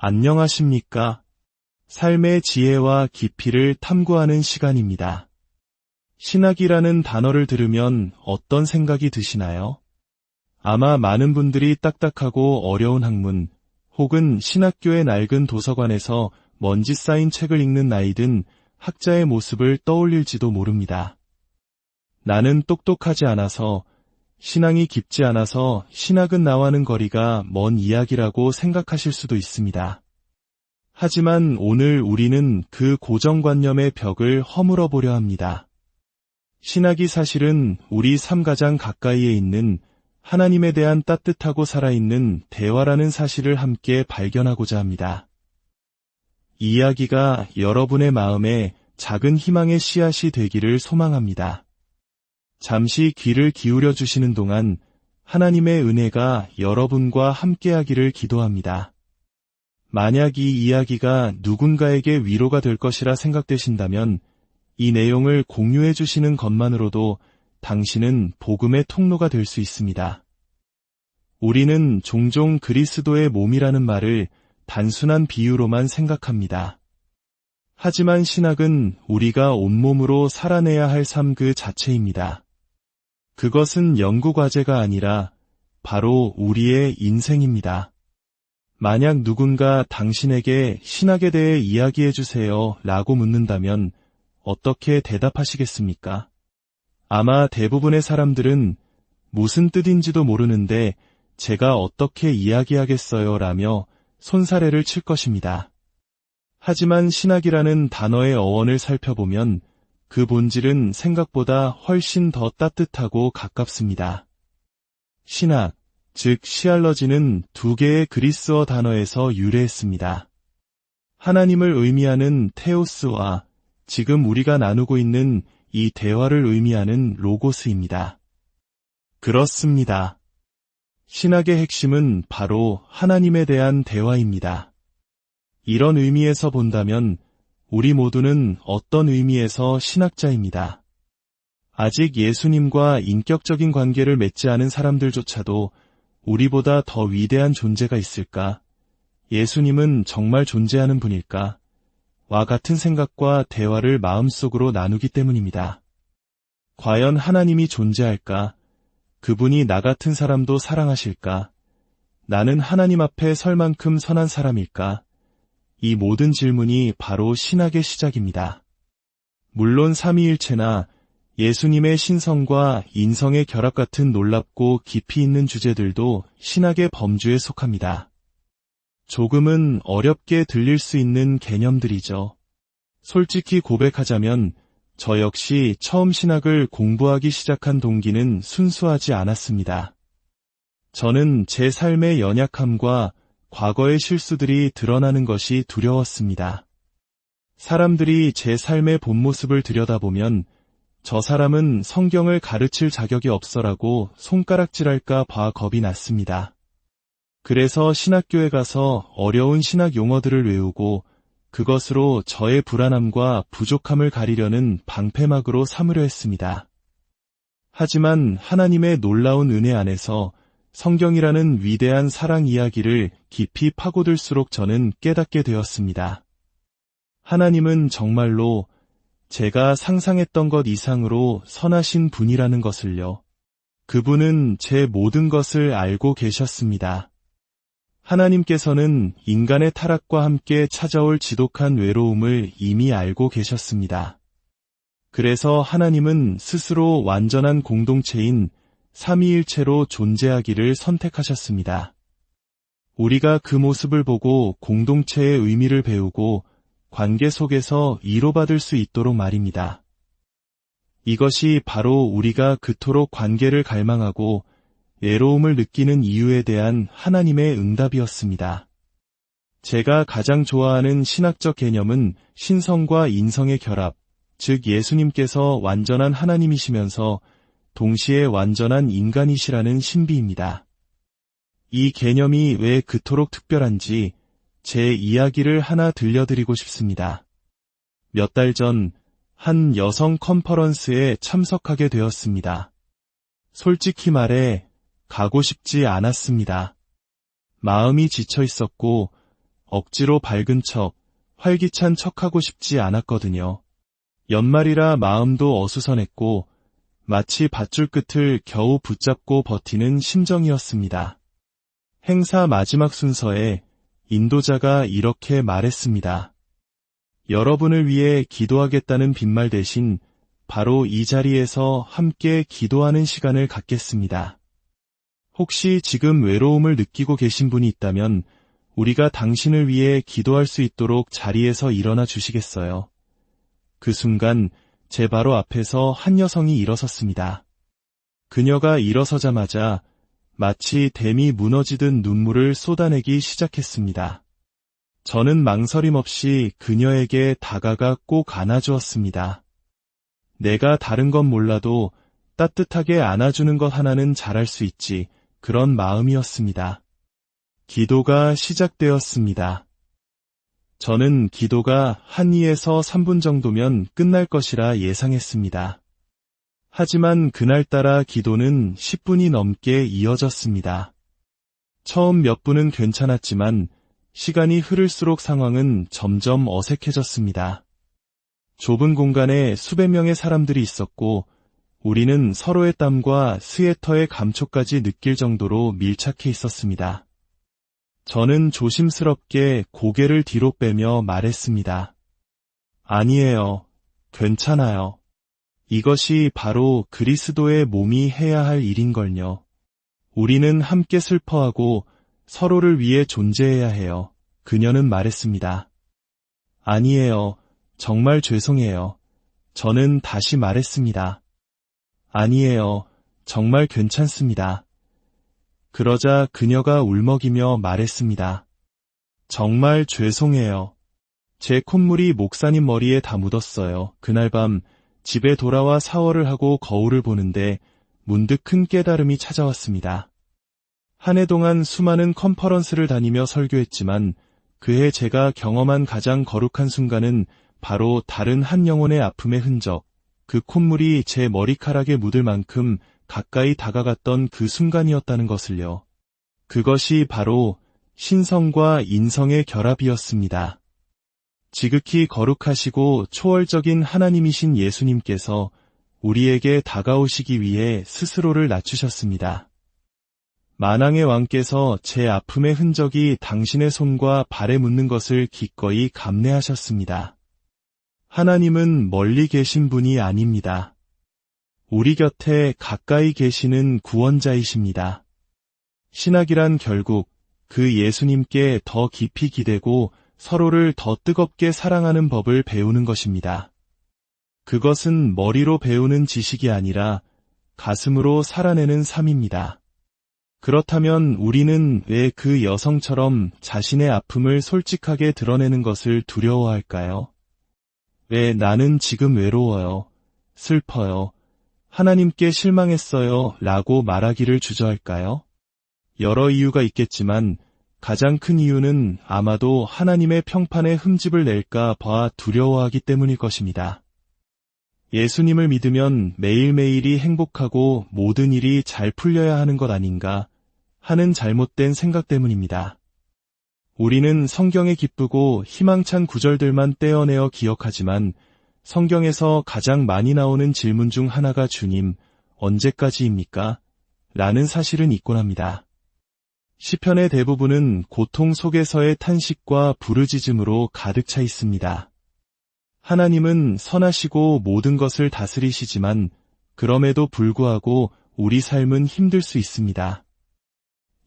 안녕하십니까? 삶의 지혜와 깊이를 탐구하는 시간입니다. 신학이라는 단어를 들으면 어떤 생각이 드시나요? 아마 많은 분들이 딱딱하고 어려운 학문, 혹은 신학교의 낡은 도서관에서 먼지 쌓인 책을 읽는 나이든 학자의 모습을 떠올릴지도 모릅니다. 나는 똑똑하지 않아서, 신앙이 깊지 않아서 신학은 나와는 거리가 먼 이야기라고 생각하실 수도 있습니다. 하지만 오늘 우리는 그 고정관념의 벽을 허물어 보려 합니다. 신학이 사실은 우리 삶 가장 가까이에 있는 하나님에 대한 따뜻하고 살아있는 대화라는 사실을 함께 발견하고자 합니다. 이 이야기가 여러분의 마음에 작은 희망의 씨앗이 되기를 소망합니다. 잠시 귀를 기울여 주시는 동안 하나님의 은혜가 여러분과 함께하기를 기도합니다. 만약 이 이야기가 누군가에게 위로가 될 것이라 생각되신다면 이 내용을 공유해 주시는 것만으로도 당신은 복음의 통로가 될 수 있습니다. 우리는 종종 그리스도의 몸이라는 말을 단순한 비유로만 생각합니다. 하지만 신학은 우리가 온몸으로 살아내야 할 삶 그 자체입니다. 그것은 연구과제가 아니라 바로 우리의 인생입니다. 만약 누군가 당신에게 신학에 대해 이야기해 주세요 라고 묻는다면 어떻게 대답하시겠습니까? 아마 대부분의 사람들은 무슨 뜻인지도 모르는데 제가 어떻게 이야기하겠어요 라며 손사래를 칠 것입니다. 하지만 신학이라는 단어의 어원을 살펴보면 그 본질은 생각보다 훨씬 더 따뜻하고 가깝습니다. 신학, 즉 시알러지는 두 개의 그리스어 단어에서 유래했습니다. 하나님을 의미하는 테오스와 지금 우리가 나누고 있는 이 대화를 의미하는 로고스입니다. 그렇습니다. 신학의 핵심은 바로 하나님에 대한 대화입니다. 이런 의미에서 본다면 우리 모두는 어떤 의미에서 신학자입니다. 아직 예수님과 인격적인 관계를 맺지 않은 사람들조차도 우리보다 더 위대한 존재가 있을까? 예수님은 정말 존재하는 분일까? 와 같은 생각과 대화를 마음속으로 나누기 때문입니다. 과연 하나님이 존재할까? 그분이 나 같은 사람도 사랑하실까? 나는 하나님 앞에 설 만큼 선한 사람일까? 이 모든 질문이 바로 신학의 시작입니다. 물론 삼위일체나 예수님의 신성과 인성의 결합 같은 놀랍고 깊이 있는 주제들도 신학의 범주에 속합니다. 조금은 어렵게 들릴 수 있는 개념들이죠. 솔직히 고백하자면 저 역시 처음 신학을 공부하기 시작한 동기는 순수하지 않았습니다. 저는 제 삶의 연약함과 과거의 실수들이 드러나는 것이 두려웠습니다. 사람들이 제 삶의 본 모습을 들여다보면 저 사람은 성경을 가르칠 자격이 없어라고 손가락질할까 봐 겁이 났습니다. 그래서 신학교에 가서 어려운 신학 용어들을 외우고 그것으로 저의 불안함과 부족함을 가리려는 방패막으로 삼으려 했습니다. 하지만 하나님의 놀라운 은혜 안에서 성경이라는 위대한 사랑 이야기를 깊이 파고들수록 저는 깨닫게 되었습니다. 하나님은 정말로 제가 상상했던 것 이상으로 선하신 분이라는 것을요. 그분은 제 모든 것을 알고 계셨습니다. 하나님께서는 인간의 타락과 함께 찾아올 지독한 외로움을 이미 알고 계셨습니다. 그래서 하나님은 스스로 완전한 공동체인 삼위일체로 존재하기를 선택하셨습니다. 우리가 그 모습을 보고 공동체의 의미를 배우고 관계 속에서 위로받을 수 있도록 말입니다. 이것이 바로 우리가 그토록 관계를 갈망하고 외로움을 느끼는 이유에 대한 하나님의 응답이었습니다. 제가 가장 좋아하는 신학적 개념은 신성과 인성의 결합, 즉 예수님께서 완전한 하나님이시면서 동시에 완전한 인간이시라는 신비입니다. 이 개념이 왜 그토록 특별한지 제 이야기를 하나 들려드리고 싶습니다. 몇 달 전 한 여성 컨퍼런스에 참석하게 되었습니다. 솔직히 말해 가고 싶지 않았습니다. 마음이 지쳐 있었고 억지로 밝은 척, 활기찬 척하고 싶지 않았거든요. 연말이라 마음도 어수선했고 마치 밧줄 끝을 겨우 붙잡고 버티는 심정이었습니다. 행사 마지막 순서에 인도자가 이렇게 말했습니다. 여러분을 위해 기도하겠다는 빈말 대신 바로 이 자리에서 함께 기도하는 시간을 갖겠습니다. 혹시 지금 외로움을 느끼고 계신 분이 있다면 우리가 당신을 위해 기도할 수 있도록 자리에서 일어나 주시겠어요? 그 순간 제 바로 앞에서 한 여성이 일어섰습니다. 그녀가 일어서자마자 마치 댐이 무너지듯 눈물을 쏟아내기 시작했습니다. 저는 망설임 없이 그녀에게 다가가 꼭 안아주었습니다. 내가 다른 건 몰라도 따뜻하게 안아주는 것 하나는 잘할 수 있지, 그런 마음이었습니다. 기도가 시작되었습니다. 저는 기도가 한 2에서 3분 정도면 끝날 것이라 예상했습니다. 하지만 그날따라 기도는 10분이 넘게 이어졌습니다. 처음 몇 분은 괜찮았지만 시간이 흐를수록 상황은 점점 어색해졌습니다. 좁은 공간에 수백 명의 사람들이 있었고 우리는 서로의 땀과 스웨터의 감촉까지 느낄 정도로 밀착해 있었습니다. 저는 조심스럽게 고개를 뒤로 빼며 말했습니다. 아니에요. 괜찮아요. 이것이 바로 그리스도의 몸이 해야 할 일인걸요. 우리는 함께 슬퍼하고 서로를 위해 존재해야 해요. 그녀는 말했습니다. 아니에요. 정말 죄송해요. 저는 다시 말했습니다. 아니에요. 정말 괜찮습니다. 그러자 그녀가 울먹이며 말했습니다. 정말 죄송해요. 제 콧물이 목사님 머리에 다 묻었어요. 그날 밤 집에 돌아와 샤워를 하고 거울을 보는데 문득 큰 깨달음이 찾아왔습니다. 한 해 동안 수많은 컨퍼런스를 다니며 설교했지만 그해 제가 경험한 가장 거룩한 순간은 바로 다른 한 영혼의 아픔의 흔적, 그 콧물이 제 머리카락에 묻을 만큼 가까이 다가갔던 그 순간이었다는 것을요. 그것이 바로 신성과 인성의 결합이었습니다. 지극히 거룩하시고 초월적인 하나님이신 예수님께서 우리에게 다가오시기 위해 스스로를 낮추셨습니다. 만왕의 왕께서 제 아픔의 흔적이 당신의 손과 발에 묻는 것을 기꺼이 감내하셨습니다. 하나님은 멀리 계신 분이 아닙니다. 우리 곁에 가까이 계시는 구원자이십니다. 신학이란 결국 그 예수님께 더 깊이 기대고 서로를 더 뜨겁게 사랑하는 법을 배우는 것입니다. 그것은 머리로 배우는 지식이 아니라 가슴으로 살아내는 삶입니다. 그렇다면 우리는 왜 그 여성처럼 자신의 아픔을 솔직하게 드러내는 것을 두려워할까요? 왜 나는 지금 외로워요, 슬퍼요, 하나님께 실망했어요 라고 말하기를 주저할까요? 여러 이유가 있겠지만 가장 큰 이유는 아마도 하나님의 평판에 흠집을 낼까 봐 두려워하기 때문일 것입니다. 예수님을 믿으면 매일매일이 행복하고 모든 일이 잘 풀려야 하는 것 아닌가 하는 잘못된 생각 때문입니다. 우리는 성경에 기쁘고 희망찬 구절들만 떼어내어 기억하지만 성경에서 가장 많이 나오는 질문 중 하나가 주님, 언제까지입니까? 라는 사실은 있곤 합니다. 시편의 대부분은 고통 속에서의 탄식과 부르짖음으로 가득 차 있습니다. 하나님은 선하시고 모든 것을 다스리시지만 그럼에도 불구하고 우리 삶은 힘들 수 있습니다.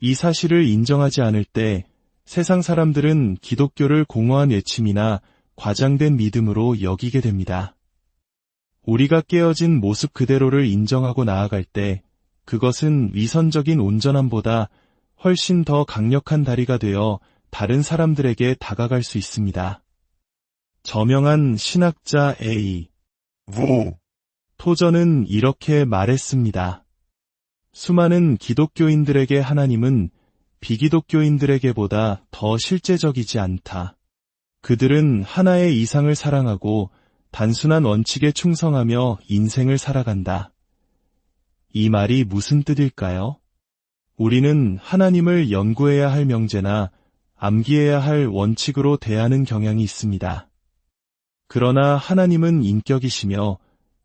이 사실을 인정하지 않을 때 세상 사람들은 기독교를 공허한 외침이나 과장된 믿음으로 여기게 됩니다. 우리가 깨어진 모습 그대로를 인정하고 나아갈 때 그것은 위선적인 온전함보다 훨씬 더 강력한 다리가 되어 다른 사람들에게 다가갈 수 있습니다. 저명한 신학자 A. 토저는 이렇게 말했습니다. 수많은 기독교인들에게 하나님은 비기독교인들에게보다 더 실제적이지 않다. 그들은 하나의 이상을 사랑하고 단순한 원칙에 충성하며 인생을 살아간다. 이 말이 무슨 뜻일까요? 우리는 하나님을 연구해야 할 명제나 암기해야 할 원칙으로 대하는 경향이 있습니다. 그러나 하나님은 인격이시며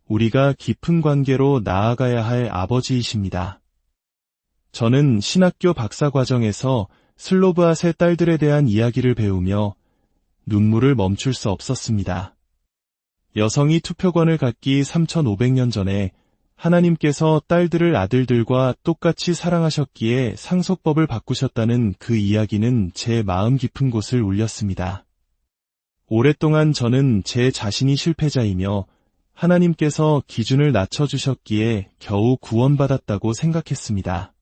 우리가 깊은 관계로 나아가야 할 아버지이십니다. 저는 신학교 박사 과정에서 슬로브앗의 딸들에 대한 이야기를 배우며 눈물을 멈출 수 없었습니다. 여성이 투표권을 갖기 3500년 전에 하나님께서 딸들을 아들들과 똑같이 사랑하셨기에 상속법을 바꾸셨다는 그 이야기는 제 마음 깊은 곳을 울렸습니다. 오랫동안 저는 제 자신이 실패자이며 하나님께서 기준을 낮춰주셨기에 겨우 구원받았다고 생각했습니다.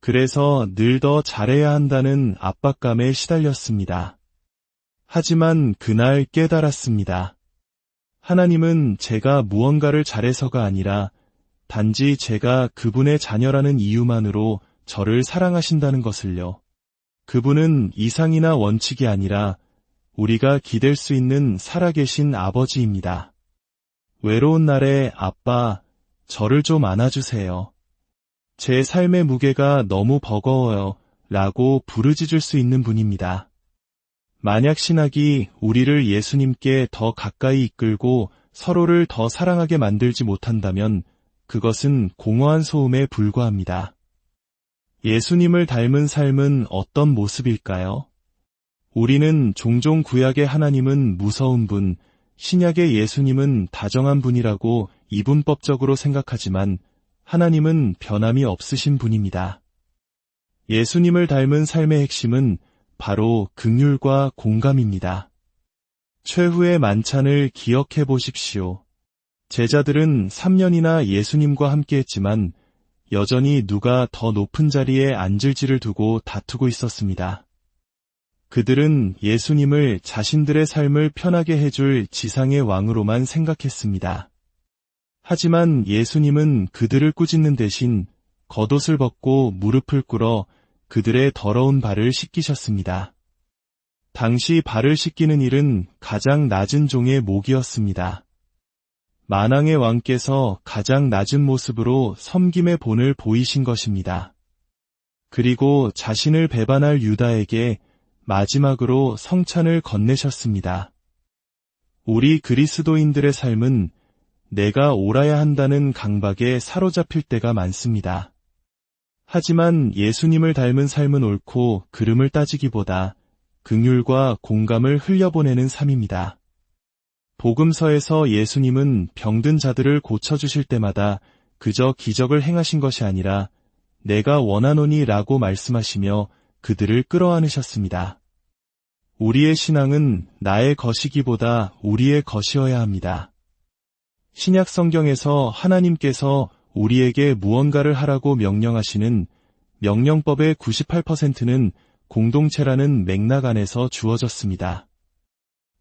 그래서 늘 더 잘해야 한다는 압박감에 시달렸습니다. 하지만 그날 깨달았습니다. 하나님은 제가 무언가를 잘해서가 아니라 단지 제가 그분의 자녀라는 이유만으로 저를 사랑하신다는 것을요. 그분은 이상이나 원칙이 아니라 우리가 기댈 수 있는 살아계신 아버지입니다. 외로운 날에 아빠, 저를 좀 안아주세요. 제 삶의 무게가 너무 버거워요. 라고 부르짖을 수 있는 분입니다. 만약 신학이 우리를 예수님께 더 가까이 이끌고 서로를 더 사랑하게 만들지 못한다면 그것은 공허한 소음에 불과합니다. 예수님을 닮은 삶은 어떤 모습일까요? 우리는 종종 구약의 하나님은 무서운 분, 신약의 예수님은 다정한 분이라고 이분법적으로 생각하지만 하나님은 변함이 없으신 분입니다. 예수님을 닮은 삶의 핵심은 바로 긍휼과 공감입니다. 최후의 만찬을 기억해 보십시오. 제자들은 3년이나 예수님과 함께했지만 여전히 누가 더 높은 자리에 앉을지를 두고 다투고 있었습니다. 그들은 예수님을 자신들의 삶을 편하게 해줄 지상의 왕으로만 생각했습니다. 하지만 예수님은 그들을 꾸짖는 대신 겉옷을 벗고 무릎을 꿇어 그들의 더러운 발을 씻기셨습니다. 당시 발을 씻기는 일은 가장 낮은 종의 몫이었습니다. 만왕의 왕께서 가장 낮은 모습으로 섬김의 본을 보이신 것입니다. 그리고 자신을 배반할 유다에게 마지막으로 성찬을 건네셨습니다. 우리 그리스도인들의 삶은 내가 옳아야 한다는 강박에 사로잡힐 때가 많습니다. 하지만 예수님을 닮은 삶은 옳고 그름을 따지기보다 긍휼과 공감을 흘려보내는 삶입니다. 복음서에서 예수님은 병든 자들을 고쳐주실 때마다 그저 기적을 행하신 것이 아니라 내가 원하노니 라고 말씀하시며 그들을 끌어안으셨습니다. 우리의 신앙은 나의 것이기보다 우리의 것이어야 합니다. 신약 성경에서 하나님께서 우리에게 무언가를 하라고 명령하시는 명령법의 98%는 공동체라는 맥락 안에서 주어졌습니다.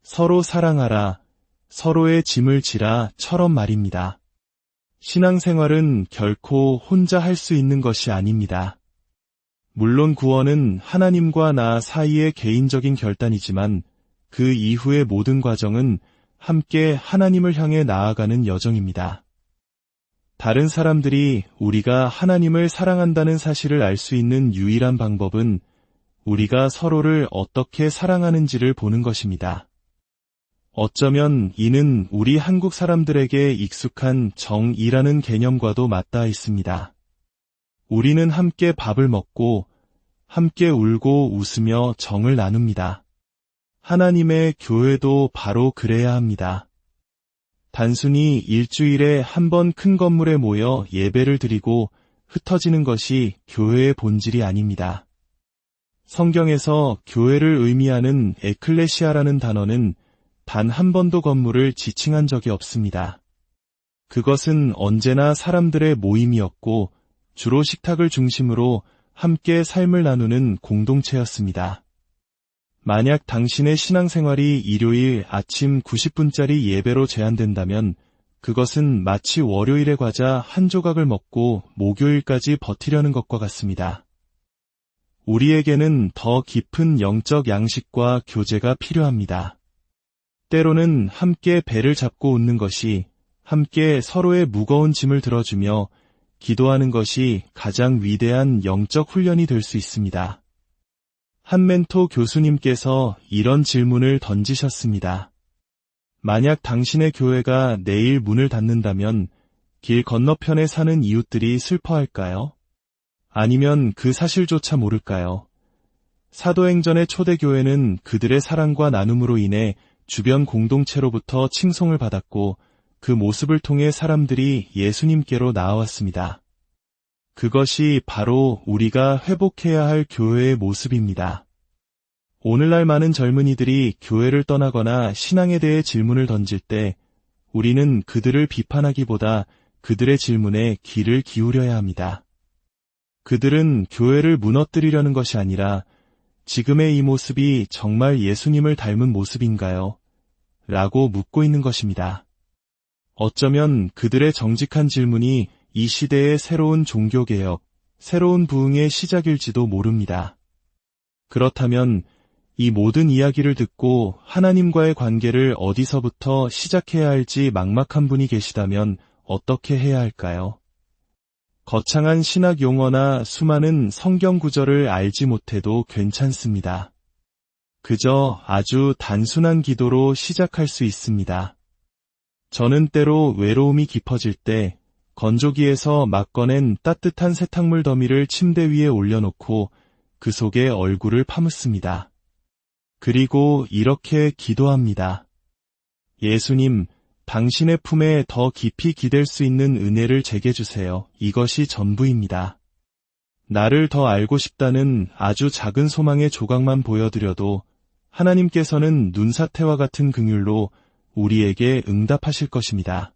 서로 사랑하라, 서로의 짐을 지라처럼 말입니다. 신앙생활은 결코 혼자 할 수 있는 것이 아닙니다. 물론 구원은 하나님과 나 사이의 개인적인 결단이지만 그 이후의 모든 과정은 함께 하나님을 향해 나아가는 여정입니다. 다른 사람들이 우리가 하나님을 사랑한다는 사실을 알 수 있는 유일한 방법은 우리가 서로를 어떻게 사랑하는지를 보는 것입니다. 어쩌면 이는 우리 한국 사람들에게 익숙한 정이라는 개념과도 맞닿아 있습니다. 우리는 함께 밥을 먹고 함께 울고 웃으며 정을 나눕니다. 하나님의 교회도 바로 그래야 합니다. 단순히 일주일에 한 번 큰 건물에 모여 예배를 드리고 흩어지는 것이 교회의 본질이 아닙니다. 성경에서 교회를 의미하는 에클레시아라는 단어는 단 한 번도 건물을 지칭한 적이 없습니다. 그것은 언제나 사람들의 모임이었고 주로 식탁을 중심으로 함께 삶을 나누는 공동체였습니다. 만약 당신의 신앙생활이 일요일 아침 90분짜리 예배로 제한된다면 그것은 마치 월요일의 과자 한 조각을 먹고 목요일까지 버티려는 것과 같습니다. 우리에게는 더 깊은 영적 양식과 교제가 필요합니다. 때로는 함께 배를 잡고 웃는 것이, 함께 서로의 무거운 짐을 들어주며 기도하는 것이 가장 위대한 영적 훈련이 될 수 있습니다. 한 멘토 교수님께서 이런 질문을 던지셨습니다. 만약 당신의 교회가 내일 문을 닫는다면 길 건너편에 사는 이웃들이 슬퍼할까요? 아니면 그 사실조차 모를까요? 사도행전의 초대교회는 그들의 사랑과 나눔으로 인해 주변 공동체로부터 칭송을 받았고 그 모습을 통해 사람들이 예수님께로 나아왔습니다. 그것이 바로 우리가 회복해야 할 교회의 모습입니다. 오늘날 많은 젊은이들이 교회를 떠나거나 신앙에 대해 질문을 던질 때 우리는 그들을 비판하기보다 그들의 질문에 귀를 기울여야 합니다. 그들은 교회를 무너뜨리려는 것이 아니라 지금의 이 모습이 정말 예수님을 닮은 모습인가요? 라고 묻고 있는 것입니다. 어쩌면 그들의 정직한 질문이 이 시대의 새로운 종교개혁, 새로운 부흥의 시작일지도 모릅니다. 그렇다면 이 모든 이야기를 듣고 하나님과의 관계를 어디서부터 시작해야 할지 막막한 분이 계시다면 어떻게 해야 할까요? 거창한 신학 용어나 수많은 성경 구절을 알지 못해도 괜찮습니다. 그저 아주 단순한 기도로 시작할 수 있습니다. 저는 때로 외로움이 깊어질 때 건조기에서 막 꺼낸 따뜻한 세탁물 더미를 침대 위에 올려놓고 그 속에 얼굴을 파묻습니다. 그리고 이렇게 기도합니다. 예수님, 당신의 품에 더 깊이 기댈 수 있는 은혜를 제게 주세요. 이것이 전부입니다. 나를 더 알고 싶다는 아주 작은 소망의 조각만 보여드려도 하나님께서는 눈사태와 같은 긍휼로 우리에게 응답하실 것입니다.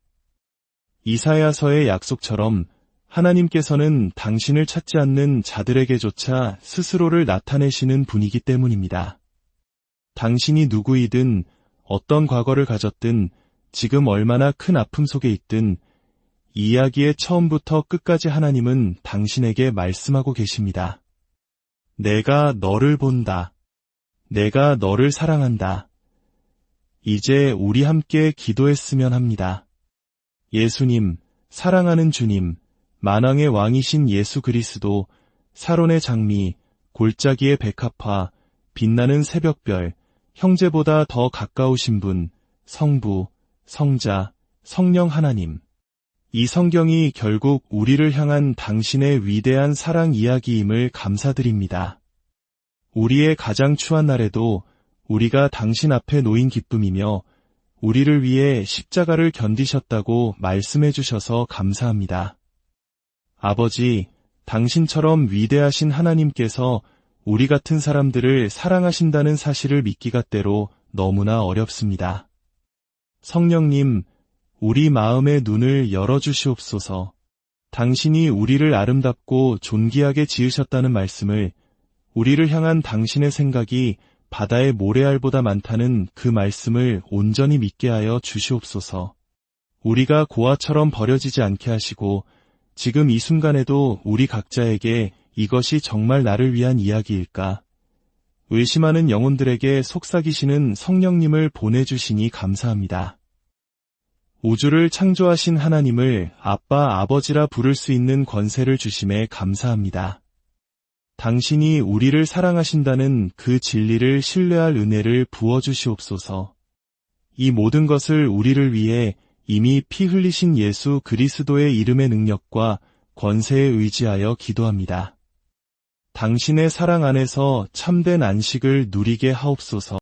이사야서의 약속처럼 하나님께서는 당신을 찾지 않는 자들에게조차 스스로를 나타내시는 분이기 때문입니다. 당신이 누구이든 어떤 과거를 가졌든 지금 얼마나 큰 아픔 속에 있든 이야기의 처음부터 끝까지 하나님은 당신에게 말씀하고 계십니다. 내가 너를 본다. 내가 너를 사랑한다. 이제 우리 함께 기도했으면 합니다. 예수님, 사랑하는 주님, 만왕의 왕이신 예수 그리스도, 사론의 장미, 골짜기의 백합화, 빛나는 새벽별, 형제보다 더 가까우신 분, 성부, 성자, 성령 하나님. 이 성경이 결국 우리를 향한 당신의 위대한 사랑 이야기임을 감사드립니다. 우리의 가장 추한 날에도 우리가 당신 앞에 놓인 기쁨이며 우리를 위해 십자가를 견디셨다고 말씀해 주셔서 감사합니다. 아버지, 당신처럼 위대하신 하나님께서 우리 같은 사람들을 사랑하신다는 사실을 믿기가 때로 너무나 어렵습니다. 성령님, 우리 마음의 눈을 열어주시옵소서. 당신이 우리를 아름답고 존귀하게 지으셨다는 말씀을, 우리를 향한 당신의 생각이 바다의 모래알보다 많다는 그 말씀을 온전히 믿게 하여 주시옵소서. 우리가 고아처럼 버려지지 않게 하시고 지금 이 순간에도 우리 각자에게 이것이 정말 나를 위한 이야기일까? 의심하는 영혼들에게 속삭이시는 성령님을 보내주시니 감사합니다. 우주를 창조하신 하나님을 아빠, 아버지라 부를 수 있는 권세를 주심에 감사합니다. 당신이 우리를 사랑하신다는 그 진리를 신뢰할 은혜를 부어주시옵소서. 이 모든 것을 우리를 위해 이미 피 흘리신 예수 그리스도의 이름의 능력과 권세에 의지하여 기도합니다. 당신의 사랑 안에서 참된 안식을 누리게 하옵소서.